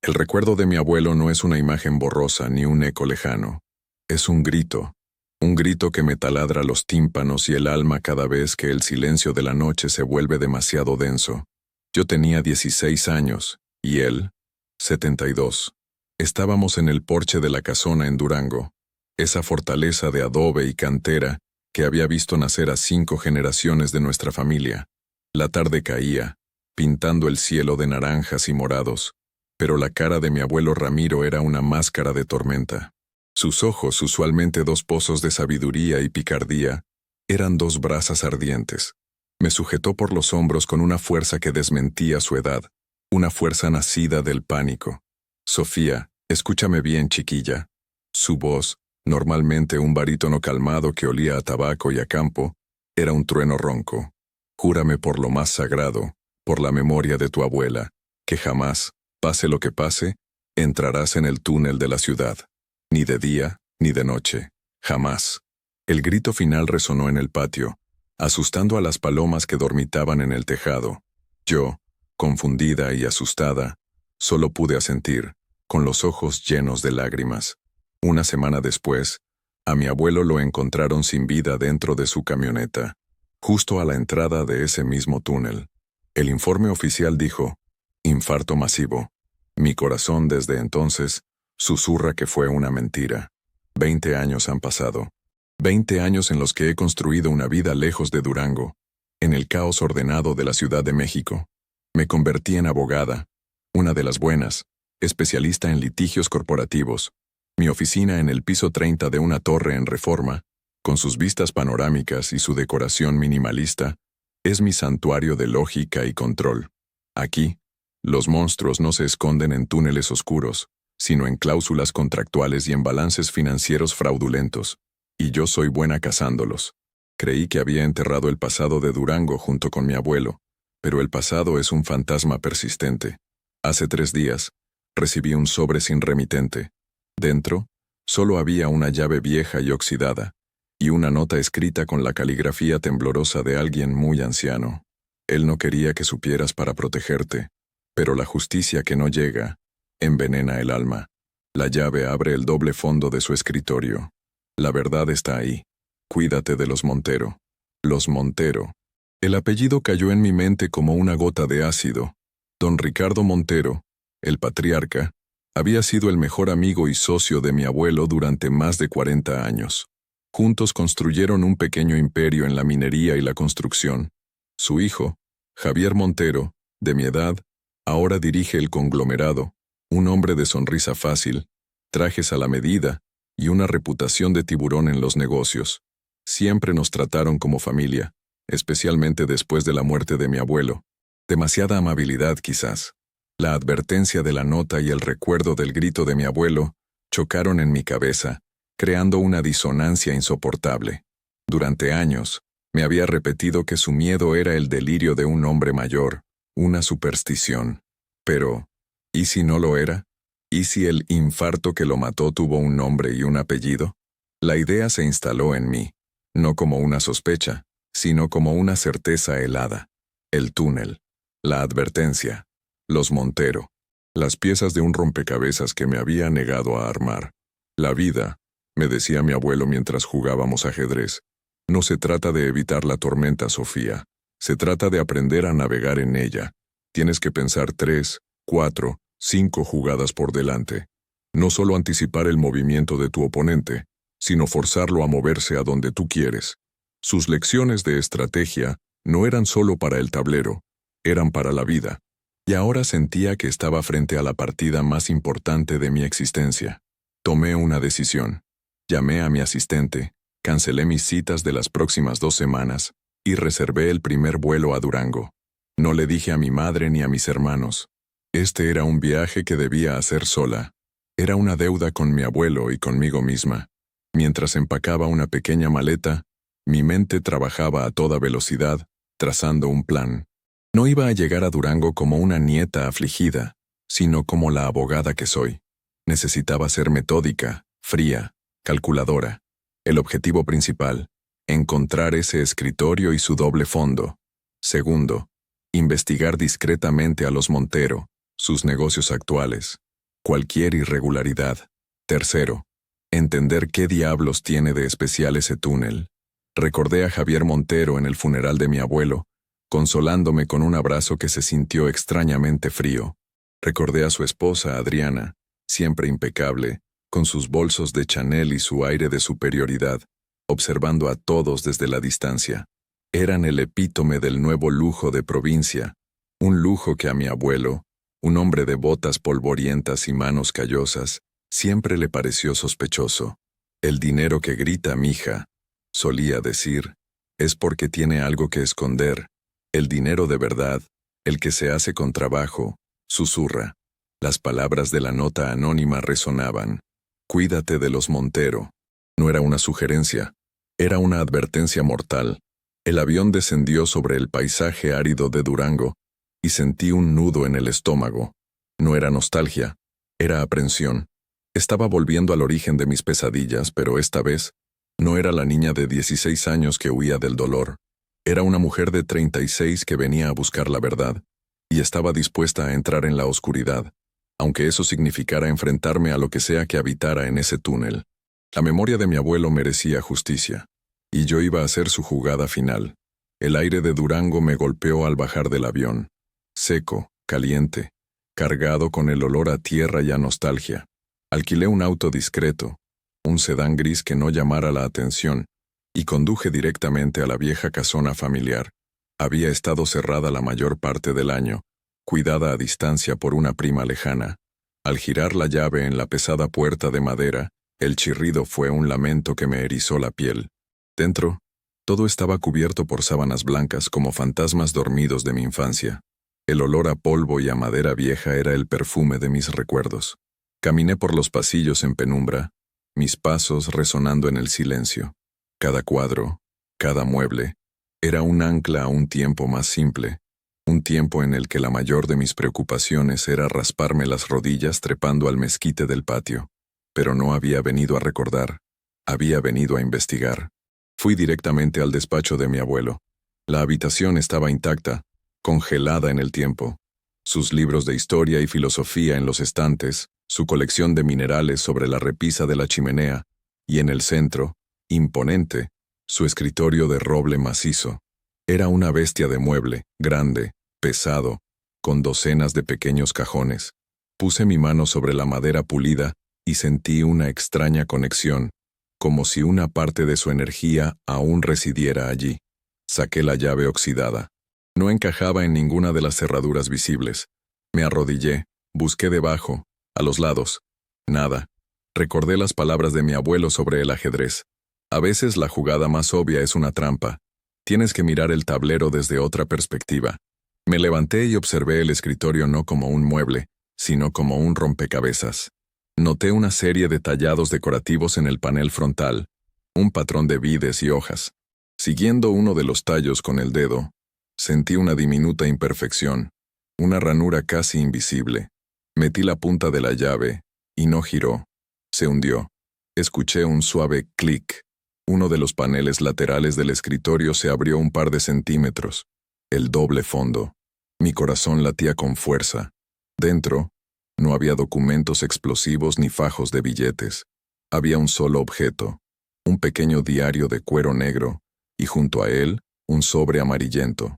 El recuerdo de mi abuelo no es una imagen borrosa ni un eco lejano. Es un grito que me taladra los tímpanos y el alma cada vez que el silencio de la noche se vuelve demasiado denso. Yo tenía 16 años, y él, 72. Estábamos en el porche de la casona en Durango, esa fortaleza de adobe y cantera que había visto nacer a 5 generaciones de nuestra familia. La tarde caía, pintando el cielo de naranjas y morados, pero la cara de mi abuelo Ramiro era una máscara de tormenta. Sus ojos, usualmente 2 pozos de sabiduría y picardía, eran 2 brasas ardientes. Me sujetó por los hombros con una fuerza que desmentía su edad, una fuerza nacida del pánico. Sofía, escúchame bien, chiquilla. Su voz, normalmente un barítono calmado que olía a tabaco y a campo, era un trueno ronco. Júrame por lo más sagrado, por la memoria de tu abuela, que jamás, pase lo que pase, entrarás en el túnel de la ciudad. Ni de día, ni de noche. Jamás. El grito final resonó en el patio, asustando a las palomas que dormitaban en el tejado. Yo, confundida y asustada, solo pude asentir, con los ojos llenos de lágrimas. Una semana después, a mi abuelo lo encontraron sin vida dentro de su camioneta, justo a la entrada de ese mismo túnel. El informe oficial dijo, infarto masivo. Mi corazón desde entonces susurra que fue una mentira. 20 años han pasado. 20 años en los que he construido una vida lejos de Durango, en el caos ordenado de la Ciudad de México. Me convertí en abogada, una de las buenas, especialista en litigios corporativos. Mi oficina en el piso 30 de una torre en Reforma, con sus vistas panorámicas y su decoración minimalista, es mi santuario de lógica y control. Aquí, los monstruos no se esconden en túneles oscuros, sino en cláusulas contractuales y en balances financieros fraudulentos. Y yo soy buena cazándolos. Creí que había enterrado el pasado de Durango junto con mi abuelo, pero el pasado es un fantasma persistente. Hace 3 días, recibí un sobre sin remitente. Dentro, solo había una llave vieja y oxidada, y una nota escrita con la caligrafía temblorosa de alguien muy anciano. Él no quería que supieras para protegerte, pero la justicia que no llega envenena el alma. La llave abre el doble fondo de su escritorio. La verdad está ahí. Cuídate de los Montero. Los Montero. El apellido cayó en mi mente como una gota de ácido. Don Ricardo Montero, el patriarca, había sido el mejor amigo y socio de mi abuelo durante más de 40 años. Juntos construyeron un pequeño imperio en la minería y la construcción. Su hijo, Javier Montero, de mi edad, ahora dirige el conglomerado, un hombre de sonrisa fácil, trajes a la medida y una reputación de tiburón en los negocios. Siempre nos trataron como familia, especialmente después de la muerte de mi abuelo. Demasiada amabilidad, quizás. La advertencia de la nota y el recuerdo del grito de mi abuelo chocaron en mi cabeza, creando una disonancia insoportable. Durante años, me había repetido que su miedo era el delirio de un hombre mayor, una superstición. Pero, ¿y si no lo era? ¿Y si el infarto que lo mató tuvo un nombre y un apellido? La idea se instaló en mí, no como una sospecha, sino como una certeza helada. El túnel, la advertencia, los Montero, las piezas de un rompecabezas que me había negado a armar. La vida, me decía mi abuelo mientras jugábamos ajedrez, no se trata de evitar la tormenta, Sofía. Se trata de aprender a navegar en ella. Tienes que pensar 3, 4, 5 jugadas por delante. No solo anticipar el movimiento de tu oponente, sino forzarlo a moverse a donde tú quieres. Sus lecciones de estrategia no eran solo para el tablero, eran para la vida. Y ahora sentía que estaba frente a la partida más importante de mi existencia. Tomé una decisión. Llamé a mi asistente, cancelé mis citas de las próximas 2 semanas y reservé el primer vuelo a Durango. No le dije a mi madre ni a mis hermanos. Este era un viaje que debía hacer sola. Era una deuda con mi abuelo y conmigo misma. Mientras empacaba una pequeña maleta, mi mente trabajaba a toda velocidad, trazando un plan. No iba a llegar a Durango como una nieta afligida, sino como la abogada que soy. Necesitaba ser metódica, fría, calculadora. El objetivo principal, encontrar ese escritorio y su doble fondo. Segundo, investigar discretamente a los Montero, sus negocios actuales. cualquier irregularidad. Tercero, entender qué diablos tiene de especial ese túnel. Recordé a Javier Montero en el funeral de mi abuelo, consolándome con un abrazo que se sintió extrañamente frío. Recordé a su esposa, Adriana, siempre impecable, con sus bolsos de Chanel y su aire de superioridad, observando a todos desde la distancia. Eran el epítome del nuevo lujo de provincia, un lujo que a mi abuelo, un hombre de botas polvorientas y manos callosas, siempre le pareció sospechoso. El dinero que grita, mija, solía decir, es porque tiene algo que esconder. El dinero de verdad, el que se hace con trabajo, susurra. Las palabras de la nota anónima resonaban. Cuídate de los Montero. No era una sugerencia, era una advertencia mortal. El avión descendió sobre el paisaje árido de Durango y sentí un nudo en el estómago. No era nostalgia, era aprensión. Estaba volviendo al origen de mis pesadillas, pero esta vez no era la niña de 16 años que huía del dolor. Era una mujer de 36 que venía a buscar la verdad y estaba dispuesta a entrar en la oscuridad, aunque eso significara enfrentarme a lo que sea que habitara en ese túnel. La memoria de mi abuelo merecía justicia, y yo iba a hacer su jugada final. El aire de Durango me golpeó al bajar del avión. Seco, caliente, cargado con el olor a tierra y a nostalgia. Alquilé un auto discreto, un sedán gris que no llamara la atención, y conduje directamente a la vieja casona familiar. Había estado cerrada la mayor parte del año, cuidada a distancia por una prima lejana. Al girar la llave en la pesada puerta de madera, el chirrido fue un lamento que me erizó la piel. Dentro, todo estaba cubierto por sábanas blancas como fantasmas dormidos de mi infancia. El olor a polvo y a madera vieja era el perfume de mis recuerdos. Caminé por los pasillos en penumbra, mis pasos resonando en el silencio. Cada cuadro, cada mueble, era un ancla a un tiempo más simple, un tiempo en el que la mayor de mis preocupaciones era rasparme las rodillas trepando al mezquite del patio. Pero no había venido a recordar, había venido a investigar. Fui directamente al despacho de mi abuelo. La habitación estaba intacta, congelada en el tiempo. Sus libros de historia y filosofía en los estantes, su colección de minerales sobre la repisa de la chimenea, y en el centro, imponente, su escritorio de roble macizo. Era una bestia de mueble, grande, pesado, con docenas de pequeños cajones. Puse mi mano sobre la madera pulida y sentí una extraña conexión, como si una parte de su energía aún residiera allí. Saqué la llave oxidada. No encajaba en ninguna de las cerraduras visibles. Me arrodillé, busqué debajo, a los lados. Nada. Recordé las palabras de mi abuelo sobre el ajedrez. A veces la jugada más obvia es una trampa. Tienes que mirar el tablero desde otra perspectiva. Me levanté y observé el escritorio no como un mueble, sino como un rompecabezas. Noté una serie de tallados decorativos en el panel frontal, un patrón de vides y hojas. Siguiendo uno de los tallos con el dedo, sentí una diminuta imperfección, una ranura casi invisible. Metí la punta de la llave, y no giró. Se hundió. Escuché un suave clic. Uno de los paneles laterales del escritorio se abrió un par de centímetros. El doble fondo. Mi corazón latía con fuerza. Dentro, no había documentos explosivos ni fajos de billetes. Había un solo objeto, un pequeño diario de cuero negro, y junto a él, un sobre amarillento.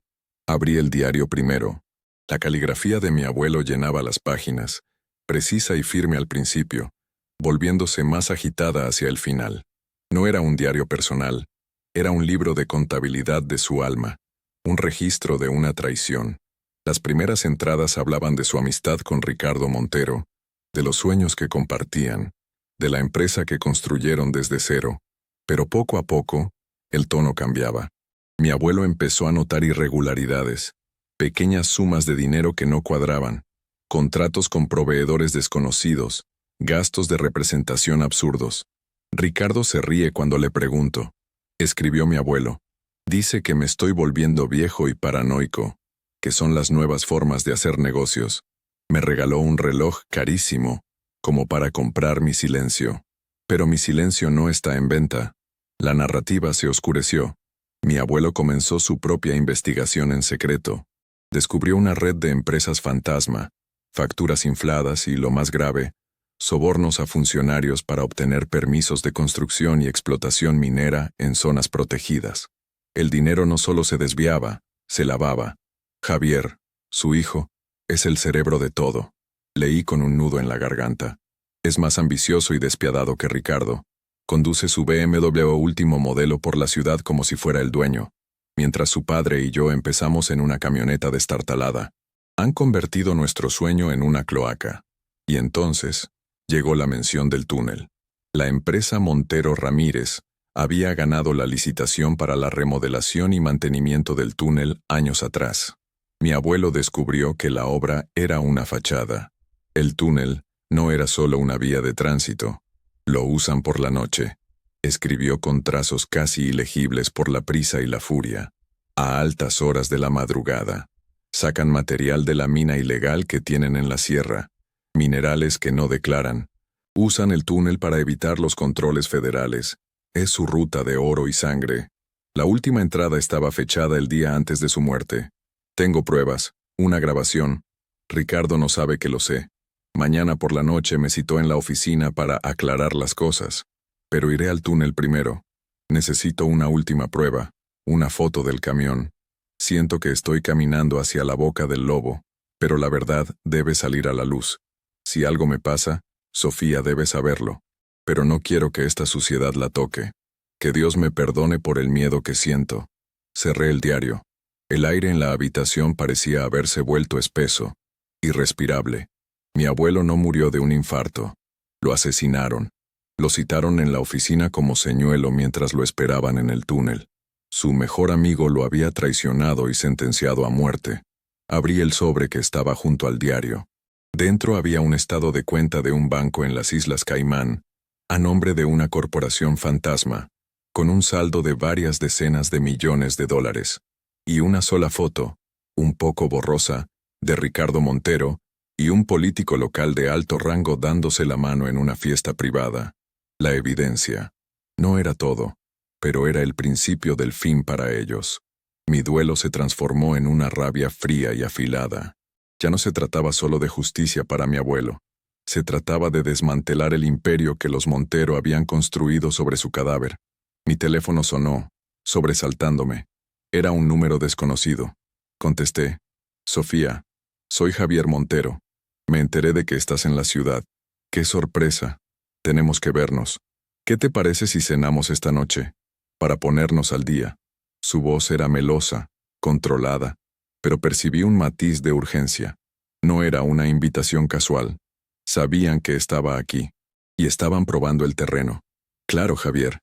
Abrí el diario primero. La caligrafía de mi abuelo llenaba las páginas, precisa y firme al principio, volviéndose más agitada hacia el final. No era un diario personal, era un libro de contabilidad de su alma, un registro de una traición. Las primeras entradas hablaban de su amistad con Ricardo Montero, de los sueños que compartían, de la empresa que construyeron desde cero, pero poco a poco, el tono cambiaba. Mi abuelo empezó a notar irregularidades, pequeñas sumas de dinero que no cuadraban, contratos con proveedores desconocidos, gastos de representación absurdos. Ricardo se ríe cuando le pregunto. Escribió mi abuelo. Dice que me estoy volviendo viejo y paranoico, que son las nuevas formas de hacer negocios. Me regaló un reloj carísimo, como para comprar mi silencio. Pero mi silencio no está en venta. La narrativa se oscureció. Mi abuelo comenzó su propia investigación en secreto. Descubrió una red de empresas fantasma, facturas infladas y, lo más grave, sobornos a funcionarios para obtener permisos de construcción y explotación minera en zonas protegidas. El dinero no solo se desviaba, se lavaba. Javier, su hijo, es el cerebro de todo. Leí con un nudo en la garganta. Es más ambicioso y despiadado que Ricardo. Conduce su BMW último modelo por la ciudad como si fuera el dueño, mientras su padre y yo empezamos en una camioneta destartalada. Han convertido nuestro sueño en una cloaca. Y entonces, llegó la mención del túnel. La empresa Montero Ramírez había ganado la licitación para la remodelación y mantenimiento del túnel años atrás. Mi abuelo descubrió que la obra era una fachada. El túnel no era solo una vía de tránsito. Lo usan por la noche. Escribió con trazos casi ilegibles por la prisa y la furia. A altas horas de la madrugada. Sacan material de la mina ilegal que tienen en la sierra. Minerales que no declaran. Usan el túnel para evitar los controles federales. Es su ruta de oro y sangre. La última entrada estaba fechada el día antes de su muerte. Tengo pruebas, una grabación. Ricardo no sabe que lo sé. Mañana por la noche me citó en la oficina para aclarar las cosas. Pero iré al túnel primero. Necesito una última prueba, una foto del camión. Siento que estoy caminando hacia la boca del lobo, pero la verdad debe salir a la luz. Si algo me pasa, Sofía debe saberlo. Pero no quiero que esta suciedad la toque. Que Dios me perdone por el miedo que siento. Cerré el diario. El aire en la habitación parecía haberse vuelto espeso, irrespirable. Mi abuelo no murió de un infarto. Lo asesinaron. Lo citaron en la oficina como señuelo mientras lo esperaban en el túnel. Su mejor amigo lo había traicionado y sentenciado a muerte. Abrí el sobre que estaba junto al diario. Dentro había un estado de cuenta de un banco en las Islas Caimán, a nombre de una corporación fantasma, con un saldo de varias decenas de millones de dólares. Y una sola foto, un poco borrosa, de Ricardo Montero, y un político local de alto rango dándose la mano en una fiesta privada. La evidencia. No era todo, pero era el principio del fin para ellos. Mi duelo se transformó en una rabia fría y afilada. Ya no se trataba solo de justicia para mi abuelo. Se trataba de desmantelar el imperio que los Montero habían construido sobre su cadáver. Mi teléfono sonó, sobresaltándome. Era un número desconocido. Contesté. Sofía, soy Javier Montero. Me enteré de que estás en la ciudad. ¡Qué sorpresa! Tenemos que vernos. ¿Qué te parece si cenamos esta noche? Para ponernos al día. Su voz era melosa, controlada, pero percibí un matiz de urgencia. No era una invitación casual. Sabían que estaba aquí. Y estaban probando el terreno. Claro, Javier.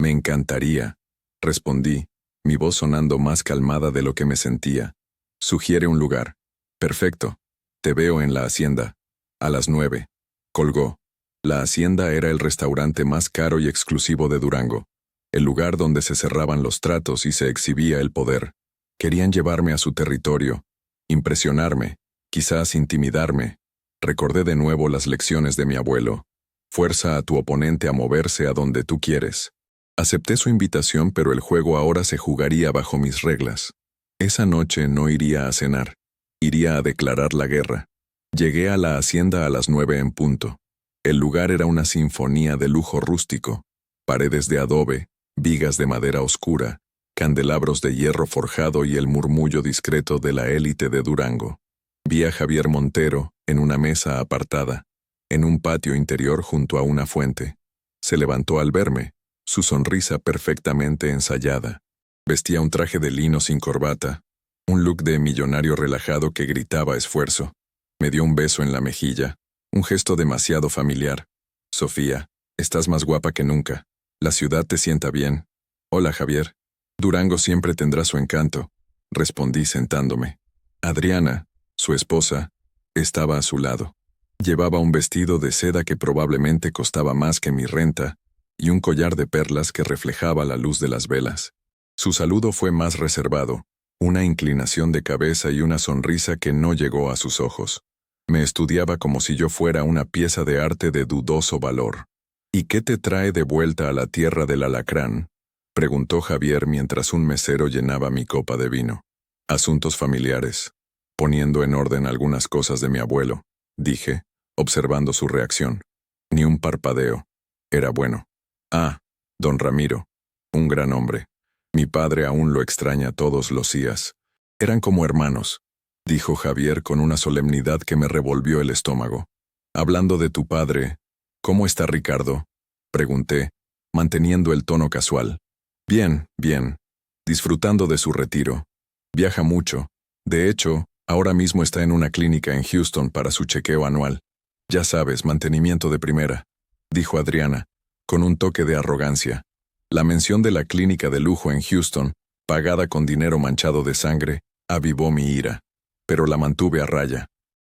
Me encantaría. Respondí, mi voz sonando más calmada de lo que me sentía. Sugiere un lugar. Perfecto. Te veo en la hacienda. A las 9. Colgó. La hacienda era el restaurante más caro y exclusivo de Durango. El lugar donde se cerraban los tratos y se exhibía el poder. Querían llevarme a su territorio. Impresionarme. Quizás intimidarme. Recordé de nuevo las lecciones de mi abuelo. Fuerza a tu oponente a moverse a donde tú quieres. Acepté su invitación, pero el juego ahora se jugaría bajo mis reglas. Esa noche no iría a cenar. Iría a declarar la guerra. Llegué a la hacienda a las 9 en punto. El lugar era una sinfonía de lujo rústico. Paredes de adobe, vigas de madera oscura, candelabros de hierro forjado y el murmullo discreto de la élite de Durango. Vi a Javier Montero en una mesa apartada, en un patio interior junto a una fuente. Se levantó al verme, su sonrisa perfectamente ensayada. Vestía un traje de lino sin corbata, un look de millonario relajado que gritaba esfuerzo. Me dio un beso en la mejilla, un gesto demasiado familiar. Sofía, estás más guapa que nunca. La ciudad te sienta bien. Hola, Javier. Durango siempre tendrá su encanto, respondí sentándome. Adriana, su esposa, estaba a su lado. Llevaba un vestido de seda que probablemente costaba más que mi renta, y un collar de perlas que reflejaba la luz de las velas. Su saludo fue más reservado, una inclinación de cabeza y una sonrisa que no llegó a sus ojos. Me estudiaba como si yo fuera una pieza de arte de dudoso valor. ¿Y qué te trae de vuelta a la tierra del alacrán?, preguntó Javier mientras un mesero llenaba mi copa de vino. Asuntos familiares. Poniendo en orden algunas cosas de mi abuelo, dije, observando su reacción. Ni un parpadeo. Era bueno. Ah, don Ramiro. Un gran hombre. Mi padre aún lo extraña todos los días. Eran como hermanos, dijo Javier con una solemnidad que me revolvió el estómago. Hablando de tu padre, ¿cómo está Ricardo? Pregunté, manteniendo el tono casual. Bien, bien. Disfrutando de su retiro. Viaja mucho. De hecho, ahora mismo está en una clínica en Houston para su chequeo anual. Ya sabes, mantenimiento de primera, dijo Adriana, con un toque de arrogancia. La mención de la clínica de lujo en Houston, pagada con dinero manchado de sangre, avivó mi ira, pero la mantuve a raya.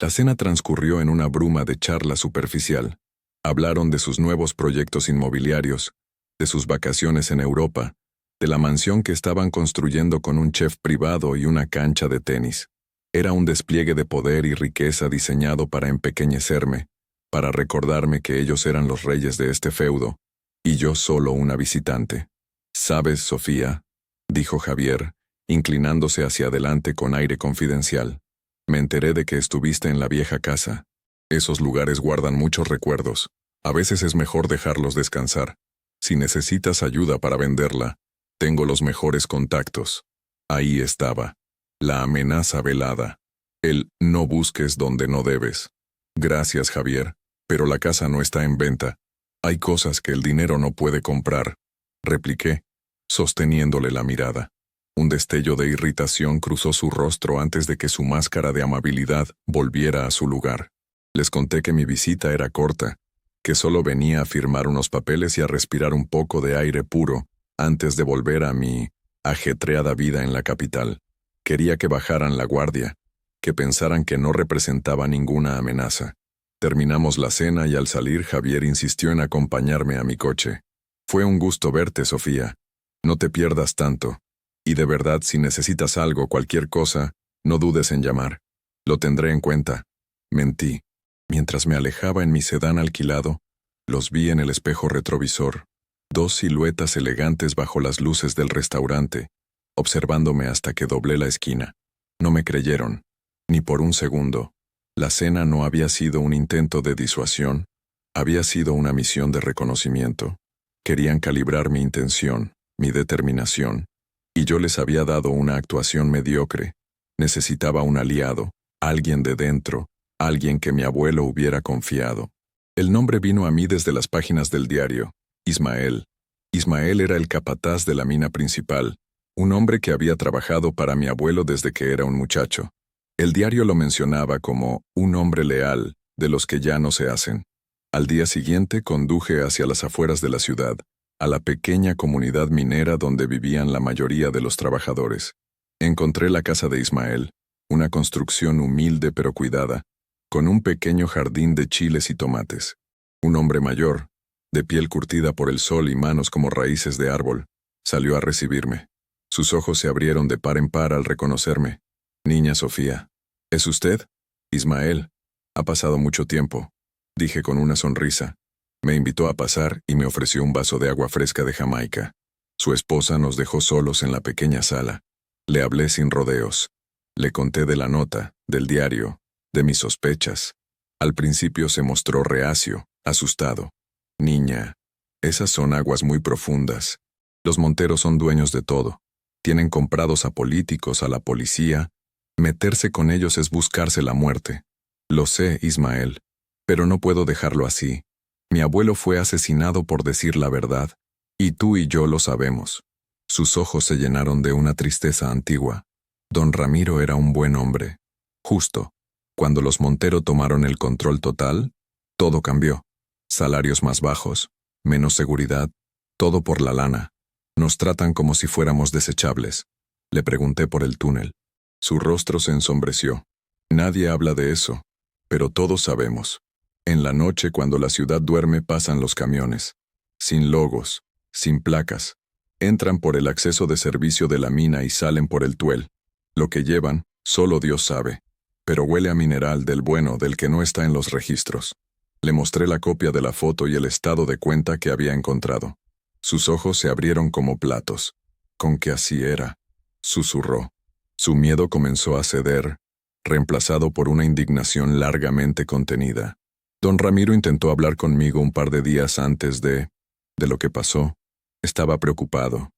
La cena transcurrió en una bruma de charla superficial. Hablaron de sus nuevos proyectos inmobiliarios, de sus vacaciones en Europa, de la mansión que estaban construyendo con un chef privado y una cancha de tenis. Era un despliegue de poder y riqueza diseñado para empequeñecerme, para recordarme que ellos eran los reyes de este feudo, y yo solo una visitante. «¿Sabes, Sofía?», dijo Javier, inclinándose hacia adelante con aire confidencial. «Me enteré de que estuviste en la vieja casa. Esos lugares guardan muchos recuerdos. A veces es mejor dejarlos descansar. Si necesitas ayuda para venderla, tengo los mejores contactos». Ahí estaba. La amenaza velada. El «no busques donde no debes». «Gracias, Javier, pero la casa no está en venta. Hay cosas que el dinero no puede comprar», repliqué, sosteniéndole la mirada. Un destello de irritación cruzó su rostro antes de que su máscara de amabilidad volviera a su lugar. Les conté que mi visita era corta, que solo venía a firmar unos papeles y a respirar un poco de aire puro antes de volver a mi ajetreada vida en la capital. Quería que bajaran la guardia, que pensaran que no representaba ninguna amenaza. Terminamos la cena y al salir Javier insistió en acompañarme a mi coche. «Fue un gusto verte, Sofía. No te pierdas tanto. Y de verdad, si necesitas algo, cualquier cosa, no dudes en llamar. Lo tendré en cuenta». Mentí. Mientras me alejaba en mi sedán alquilado, los vi en el espejo retrovisor, dos siluetas elegantes bajo las luces del restaurante, observándome hasta que doblé la esquina. No me creyeron, ni por un segundo. La cena no había sido un intento de disuasión, había sido una misión de reconocimiento. Querían calibrar mi intención, mi determinación, y yo les había dado una actuación mediocre. Necesitaba un aliado, alguien de dentro, alguien que mi abuelo hubiera confiado. El nombre vino a mí desde las páginas del diario, Ismael. Ismael era el capataz de la mina principal, un hombre que había trabajado para mi abuelo desde que era un muchacho. El diario lo mencionaba como un hombre leal, de los que ya no se hacen. Al día siguiente conduje hacia las afueras de la ciudad, a la pequeña comunidad minera donde vivían la mayoría de los trabajadores. Encontré la casa de Ismael, una construcción humilde pero cuidada, con un pequeño jardín de chiles y tomates. Un hombre mayor, de piel curtida por el sol y manos como raíces de árbol, salió a recibirme. Sus ojos se abrieron de par en par al reconocerme. «Niña Sofía, ¿es usted?» «Ismael, ha pasado mucho tiempo», dije con una sonrisa. Me invitó a pasar y me ofreció un vaso de agua fresca de Jamaica. Su esposa nos dejó solos en la pequeña sala. Le hablé sin rodeos. Le conté de la nota, del diario, de mis sospechas. Al principio se mostró reacio, asustado. «Niña, esas son aguas muy profundas. Los Monteros son dueños de todo. Tienen comprados a políticos, a la policía. Meterse con ellos es buscarse la muerte». «Lo sé, Ismael, pero no puedo dejarlo así. Mi abuelo fue asesinado por decir la verdad, y tú y yo lo sabemos». Sus ojos se llenaron de una tristeza antigua. Don Ramiro era un buen hombre. Justo. Cuando los Montero tomaron el control total, todo cambió. Salarios más bajos, menos seguridad, todo por la lana. Nos tratan como si fuéramos desechables. Le pregunté por el túnel. Su rostro se ensombreció. Nadie habla de eso, pero todos sabemos. En la noche, cuando la ciudad duerme, pasan los camiones. Sin logos, sin placas. Entran por el acceso de servicio de la mina y salen por el tuel. Lo que llevan, solo Dios sabe. Pero huele a mineral del bueno, del que no está en los registros. Le mostré la copia de la foto y el estado de cuenta que había encontrado. Sus ojos se abrieron como platos. «Con que así era», susurró. Su miedo comenzó a ceder, reemplazado por una indignación largamente contenida. Don Ramiro intentó hablar conmigo un par de días antes de lo que pasó. Estaba preocupado.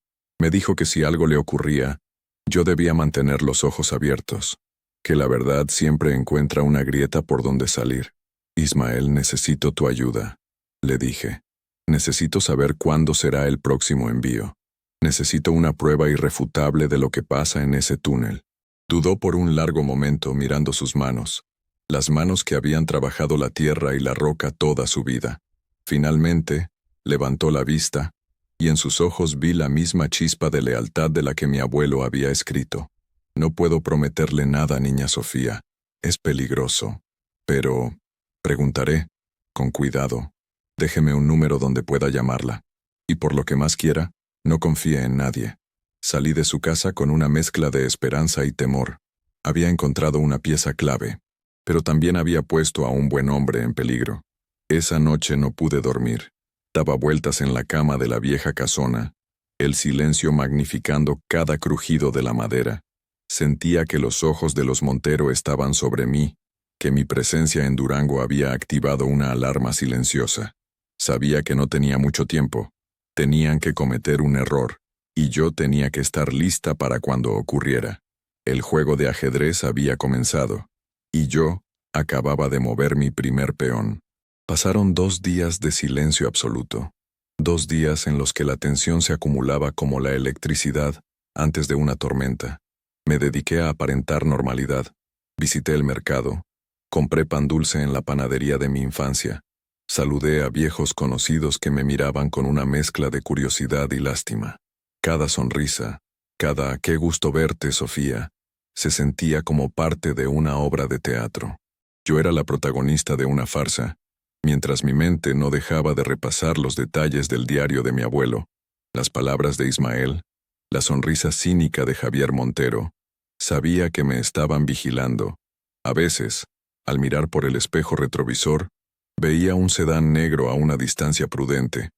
Me dijo que si algo le ocurría, yo debía mantener los ojos abiertos, que la verdad siempre encuentra una grieta por donde salir. Ismael, necesito tu ayuda, le dije. Necesito saber cuándo será el próximo envío. Necesito una prueba irrefutable de lo que pasa en ese túnel. Dudó por un largo momento mirando sus manos, las manos que habían trabajado la tierra y la roca toda su vida. Finalmente, levantó la vista, y en sus ojos vi la misma chispa de lealtad de la que mi abuelo había escrito. No puedo prometerle nada, niña Sofía. Es peligroso. Pero, preguntaré, con cuidado. Déjeme un número donde pueda llamarla. Y por lo que más quiera, no confíe en nadie. Salí de su casa con una mezcla de esperanza y temor. Había encontrado una pieza clave, pero también había puesto a un buen hombre en peligro. Esa noche no pude dormir. Daba vueltas en la cama de la vieja casona, el silencio magnificando cada crujido de la madera. Sentía que los ojos de los Montero estaban sobre mí, que mi presencia en Durango había activado una alarma silenciosa. Sabía que no tenía mucho tiempo. Tenían que cometer un error, y yo tenía que estar lista para cuando ocurriera. El juego de ajedrez había comenzado, y yo acababa de mover mi primer peón. Pasaron 2 días de silencio absoluto, 2 días en los que la tensión se acumulaba como la electricidad antes de una tormenta. Me dediqué a aparentar normalidad. Visité el mercado, compré pan dulce en la panadería de mi infancia, saludé a viejos conocidos que me miraban con una mezcla de curiosidad y lástima. Cada sonrisa, cada «qué gusto verte, Sofía», se sentía como parte de una obra de teatro. Yo era la protagonista de una farsa, mientras mi mente no dejaba de repasar los detalles del diario de mi abuelo, las palabras de Ismael, la sonrisa cínica de Javier Montero. Sabía que me estaban vigilando. A veces, al mirar por el espejo retrovisor, veía un sedán negro a una distancia prudente.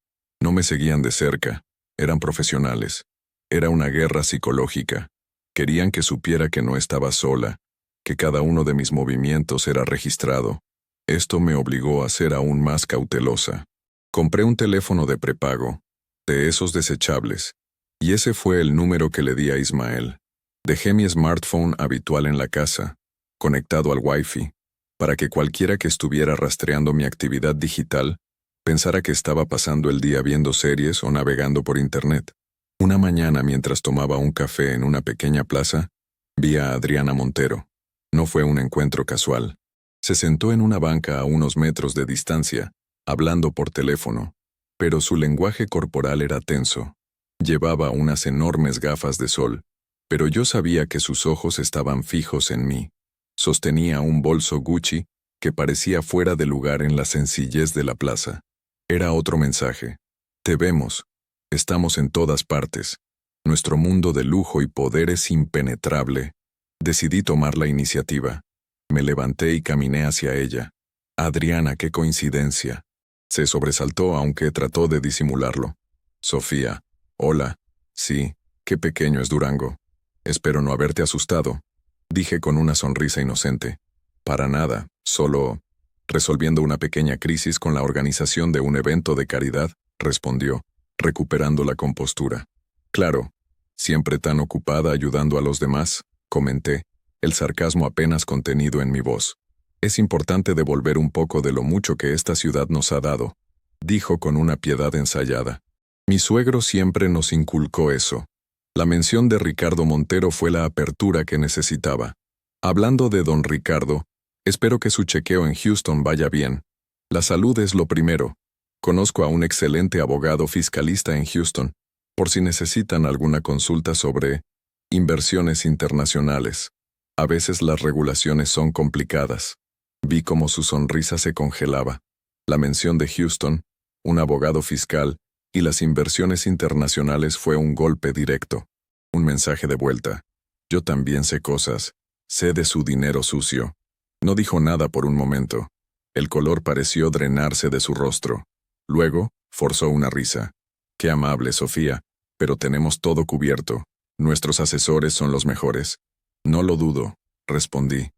No me seguían de cerca, eran profesionales. Era una guerra psicológica. Querían que supiera que no estaba sola, que cada uno de mis movimientos era registrado. Esto me obligó a ser aún más cautelosa. Compré un teléfono de prepago, de esos desechables, y ese fue el número que le di a Ismael. Dejé mi smartphone habitual en la casa, conectado al Wi-Fi, para que cualquiera que estuviera rastreando mi actividad digital pensara que estaba pasando el día viendo series o navegando por Internet. Una mañana, mientras tomaba un café en una pequeña plaza, vi a Adriana Montero. No fue un encuentro casual. Se sentó en una banca a unos metros de distancia, hablando por teléfono, pero su lenguaje corporal era tenso. Llevaba unas enormes gafas de sol, pero yo sabía que sus ojos estaban fijos en mí. Sostenía un bolso Gucci que parecía fuera de lugar en la sencillez de la plaza. Era otro mensaje. Te vemos. Estamos en todas partes. Nuestro mundo de lujo y poder es impenetrable. Decidí tomar la iniciativa. Me levanté y caminé hacia ella. Adriana, qué coincidencia. Se sobresaltó aunque trató de disimularlo. Sofía. Hola. Sí, qué pequeño es Durango. Espero no haberte asustado, dije con una sonrisa inocente. Para nada, solo resolviendo una pequeña crisis con la organización de un evento de caridad, respondió, recuperando la compostura. Claro, siempre tan ocupada ayudando a los demás, comenté, el sarcasmo apenas contenido en mi voz. Es importante devolver un poco de lo mucho que esta ciudad nos ha dado, dijo con una piedad ensayada. Mi suegro siempre nos inculcó eso. La mención de Ricardo Montero fue la apertura que necesitaba. Hablando de don Ricardo, espero que su chequeo en Houston vaya bien. La salud es lo primero. Conozco a un excelente abogado fiscalista en Houston, por si necesitan alguna consulta sobre inversiones internacionales. A veces las regulaciones son complicadas. Vi cómo su sonrisa se congelaba. La mención de Houston, un abogado fiscal, y las inversiones internacionales fue un golpe directo. Un mensaje de vuelta. Yo también sé cosas. Sé de su dinero sucio. No dijo nada por un momento. El color pareció drenarse de su rostro. Luego, forzó una risa. Qué amable, Sofía, pero tenemos todo cubierto. Nuestros asesores son los mejores. No lo dudo, respondí.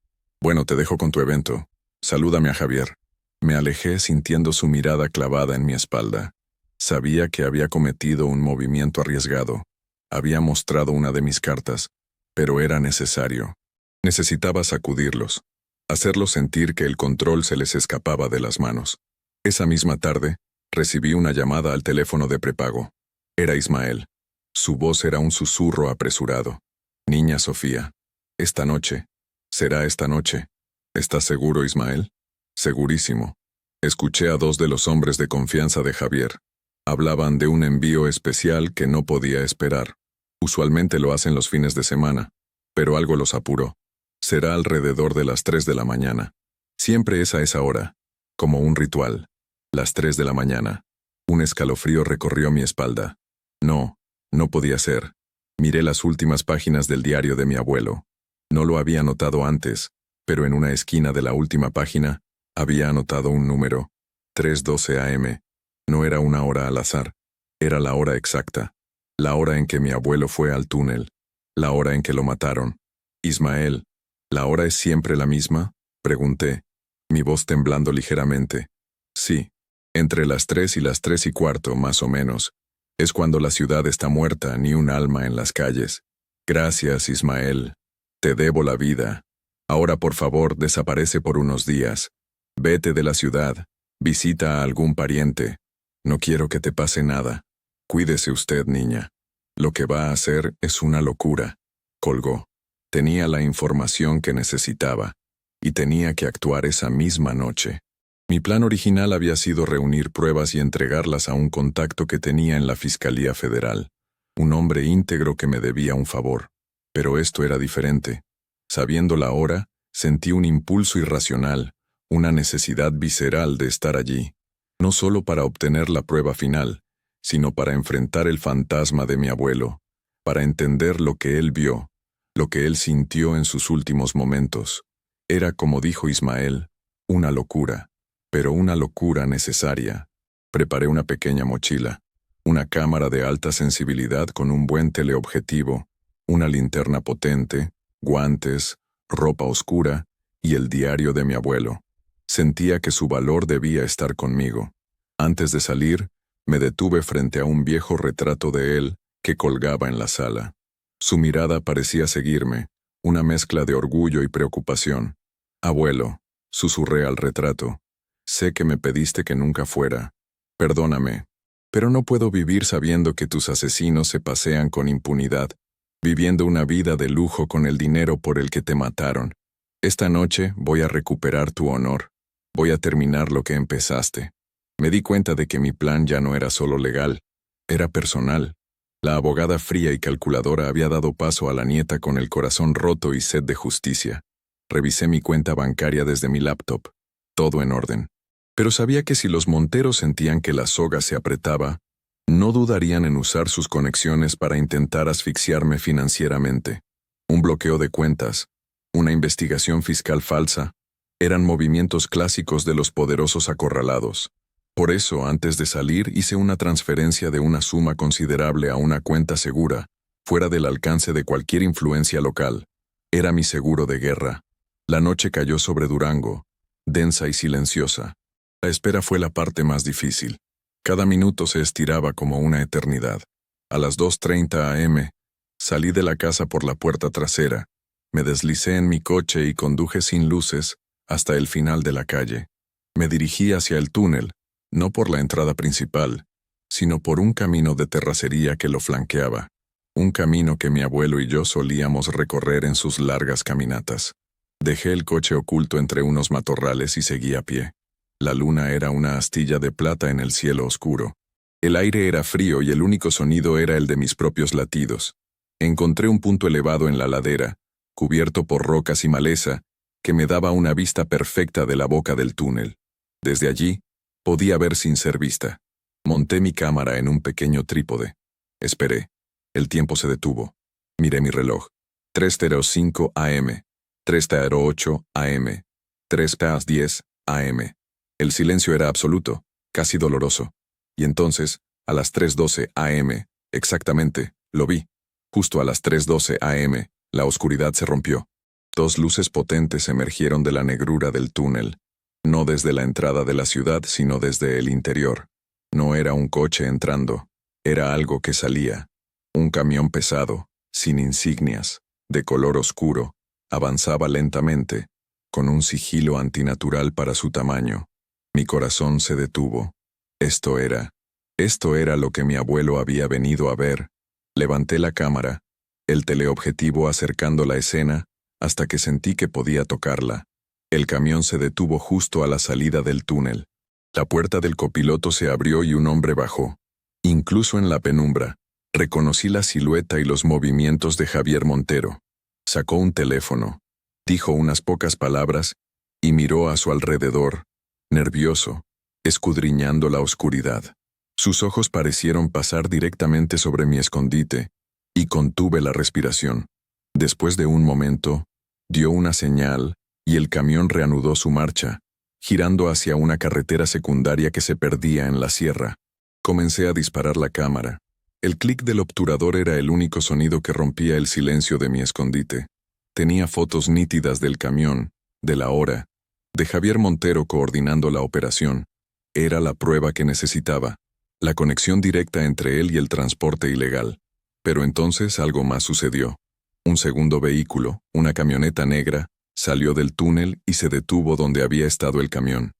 Bueno, te dejo con tu evento. Salúdame a Javier. Me alejé sintiendo su mirada clavada en mi espalda. Sabía que había cometido un movimiento arriesgado. Había mostrado una de mis cartas, pero era necesario. Necesitaba sacudirlos, hacerlos sentir que el control se les escapaba de las manos. Esa misma tarde, recibí una llamada al teléfono de prepago. Era Ismael. Su voz era un susurro apresurado. Niña Sofía. Esta noche. Será esta noche. ¿Estás seguro, Ismael? Segurísimo. Escuché a dos de los hombres de confianza de Javier. Hablaban de un envío especial que no podía esperar. Usualmente lo hacen los fines de semana, pero algo los apuró. Será alrededor de las 3 de la mañana. Siempre es a esa hora, como un ritual. Las 3 de la mañana. Un escalofrío recorrió mi espalda. No, no podía ser. Miré las últimas páginas del diario de mi abuelo. No lo había notado antes, pero en una esquina de la última página había anotado un número. 3:12 a.m. No era una hora al azar. Era la hora exacta. La hora en que mi abuelo fue al túnel. La hora en que lo mataron. Ismael, ¿la hora es siempre la misma? Pregunté, mi voz temblando ligeramente. Sí, entre las 3 y las 3:15, más o menos. Es cuando la ciudad está muerta, ni un alma en las calles. Gracias, Ismael. Te debo la vida. Ahora, por favor, desaparece por unos días. Vete de la ciudad. Visita a algún pariente. No quiero que te pase nada. Cuídese usted, niña. Lo que va a hacer es una locura. Colgó. Tenía la información que necesitaba, y tenía que actuar esa misma noche. Mi plan original había sido reunir pruebas y entregarlas a un contacto que tenía en la Fiscalía Federal, un hombre íntegro que me debía un favor. Pero esto era diferente. Sabiendo la hora, sentí un impulso irracional, una necesidad visceral de estar allí, no solo para obtener la prueba final, sino para enfrentar el fantasma de mi abuelo, para entender lo que él vio, lo que él sintió en sus últimos momentos. Era, como dijo Ismael, una locura, pero una locura necesaria. Preparé una pequeña mochila, una cámara de alta sensibilidad con un buen teleobjetivo, una linterna potente, guantes, ropa oscura y el diario de mi abuelo. Sentía que su valor debía estar conmigo. Antes de salir, me detuve frente a un viejo retrato de él que colgaba en la sala. Su mirada parecía seguirme, una mezcla de orgullo y preocupación. Abuelo, susurré al retrato, sé que me pediste que nunca fuera. Perdóname, pero no puedo vivir sabiendo que tus asesinos se pasean con impunidad, viviendo una vida de lujo con el dinero por el que te mataron. Esta noche voy a recuperar tu honor. Voy a terminar lo que empezaste. Me di cuenta de que mi plan ya no era solo legal, era personal. La abogada fría y calculadora había dado paso a la nieta con el corazón roto y sed de justicia. Revisé mi cuenta bancaria desde mi laptop. Todo en orden. Pero sabía que si los Monteros sentían que la soga se apretaba, no dudarían en usar sus conexiones para intentar asfixiarme financieramente. Un bloqueo de cuentas, una investigación fiscal falsa, eran movimientos clásicos de los poderosos acorralados. Por eso, antes de salir, hice una transferencia de una suma considerable a una cuenta segura, fuera del alcance de cualquier influencia local. Era mi seguro de guerra. La noche cayó sobre Durango, densa y silenciosa. La espera fue la parte más difícil. Cada minuto se estiraba como una eternidad. A las 2:30 a.m., salí de la casa por la puerta trasera, me deslicé en mi coche y conduje sin luces hasta el final de la calle. Me dirigí hacia el túnel, no por la entrada principal, sino por un camino de terracería que lo flanqueaba, un camino que mi abuelo y yo solíamos recorrer en sus largas caminatas. Dejé el coche oculto entre unos matorrales y seguí a pie. La luna era una astilla de plata en el cielo oscuro. El aire era frío y el único sonido era el de mis propios latidos. Encontré un punto elevado en la ladera, cubierto por rocas y maleza, que me daba una vista perfecta de la boca del túnel. Desde allí, podía ver sin ser vista. Monté mi cámara en un pequeño trípode. Esperé. El tiempo se detuvo. Miré mi reloj. 3:05 a.m., 3:08 a.m., 3:10 a.m. El silencio era absoluto, casi doloroso. Y entonces, a las 3:12 a.m., exactamente, lo vi. Justo a las 3:12 a.m., la oscuridad se rompió. Dos luces potentes emergieron de la negrura del túnel. No desde la entrada de la ciudad, sino desde el interior. No era un coche entrando, era algo que salía. Un camión pesado, sin insignias, de color oscuro, avanzaba lentamente, con un sigilo antinatural para su tamaño. Mi corazón se detuvo. Esto era lo que mi abuelo había venido a ver. Levanté la cámara, el teleobjetivo acercando la escena, hasta que sentí que podía tocarla. El camión se detuvo justo a la salida del túnel. La puerta del copiloto se abrió y un hombre bajó. Incluso en la penumbra, reconocí la silueta y los movimientos de Javier Montero. Sacó un teléfono, dijo unas pocas palabras y miró a su alrededor, nervioso, escudriñando la oscuridad. Sus ojos parecieron pasar directamente sobre mi escondite, y contuve la respiración. Después de un momento, dio una señal, y el camión reanudó su marcha, girando hacia una carretera secundaria que se perdía en la sierra. Comencé a disparar la cámara. El clic del obturador era el único sonido que rompía el silencio de mi escondite. Tenía fotos nítidas del camión, de la hora, de Javier Montero coordinando la operación. Era la prueba que necesitaba, la conexión directa entre él y el transporte ilegal. Pero entonces algo más sucedió. Un segundo vehículo, una camioneta negra, salió del túnel y se detuvo donde había estado el camión.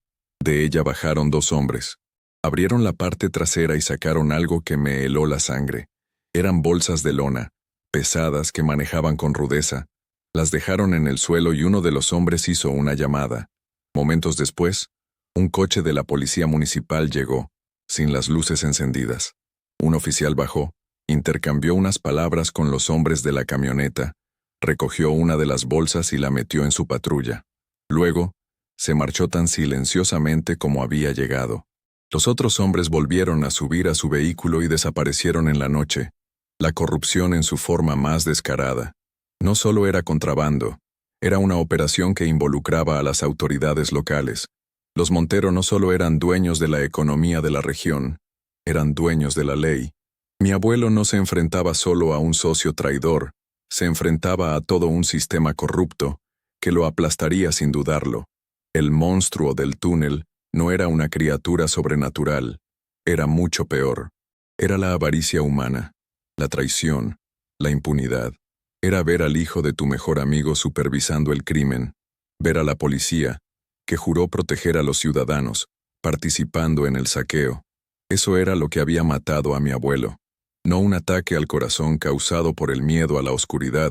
De ella bajaron dos hombres. Abrieron la parte trasera y sacaron algo que me heló la sangre. Eran bolsas de lona, pesadas que manejaban con rudeza. Las dejaron en el suelo y uno de los hombres hizo una llamada. Momentos después, un coche de la policía municipal llegó, sin las luces encendidas. Un oficial bajó, intercambió unas palabras con los hombres de la camioneta, recogió una de las bolsas y la metió en su patrulla. Luego, se marchó tan silenciosamente como había llegado. Los otros hombres volvieron a subir a su vehículo y desaparecieron en la noche. La corrupción en su forma más descarada. No solo era contrabando, era una operación que involucraba a las autoridades locales. Los Montero no solo eran dueños de la economía de la región, eran dueños de la ley. Mi abuelo no se enfrentaba solo a un socio traidor, se enfrentaba a todo un sistema corrupto, que lo aplastaría sin dudarlo. El monstruo del túnel no era una criatura sobrenatural, era mucho peor. Era la avaricia humana, la traición, la impunidad. Era ver al hijo de tu mejor amigo supervisando el crimen, ver a la policía, que juró proteger a los ciudadanos, participando en el saqueo. Eso era lo que había matado a mi abuelo. No un ataque al corazón causado por el miedo a la oscuridad,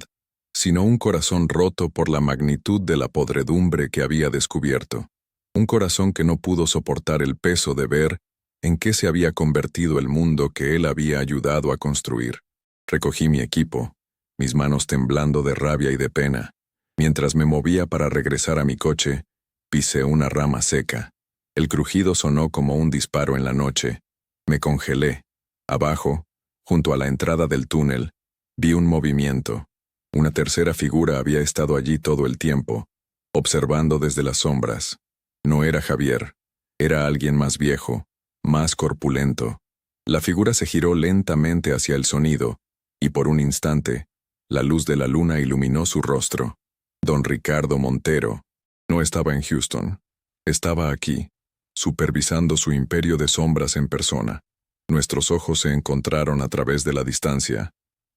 sino un corazón roto por la magnitud de la podredumbre que había descubierto. Un corazón que no pudo soportar el peso de ver en qué se había convertido el mundo que él había ayudado a construir. Recogí mi equipo, mis manos temblando de rabia y de pena. Mientras me movía para regresar a mi coche, pisé una rama seca. El crujido sonó como un disparo en la noche. Me congelé. Abajo, junto a la entrada del túnel, vi un movimiento. Una tercera figura había estado allí todo el tiempo, observando desde las sombras. No era Javier, era alguien más viejo, más corpulento. La figura se giró lentamente hacia el sonido, y por un instante, la luz de la luna iluminó su rostro. Don Ricardo Montero. No estaba en Houston. Estaba aquí, supervisando su imperio de sombras en persona. Nuestros ojos se encontraron a través de la distancia.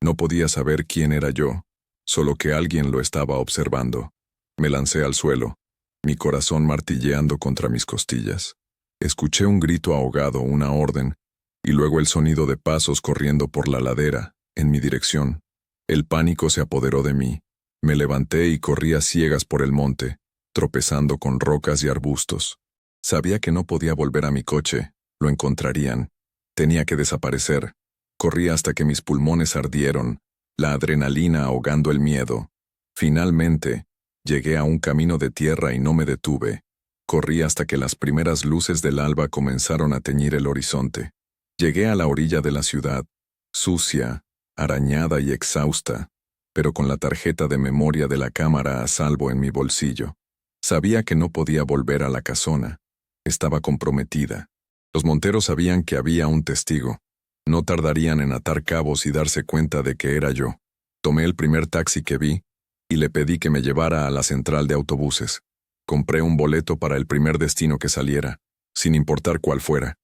No podía saber quién era yo, solo que alguien lo estaba observando. Me lancé al suelo, mi corazón martilleando contra mis costillas. Escuché un grito ahogado, una orden, y luego el sonido de pasos corriendo por la ladera, en mi dirección. El pánico se apoderó de mí. Me levanté y corrí a ciegas por el monte, tropezando con rocas y arbustos. Sabía que no podía volver a mi coche, lo encontrarían. Tenía que desaparecer. Corrí hasta que mis pulmones ardieron, la adrenalina ahogando el miedo. Finalmente, llegué a un camino de tierra y no me detuve. Corrí hasta que las primeras luces del alba comenzaron a teñir el horizonte. Llegué a la orilla de la ciudad, sucia, arañada y exhausta, pero con la tarjeta de memoria de la cámara a salvo en mi bolsillo. Sabía que no podía volver a la casona. Estaba comprometida. Los Monteros sabían que había un testigo. No tardarían en atar cabos y darse cuenta de que era yo. Tomé el primer taxi que vi y le pedí que me llevara a la central de autobuses. Compré un boleto para el primer destino que saliera, sin importar cuál fuera.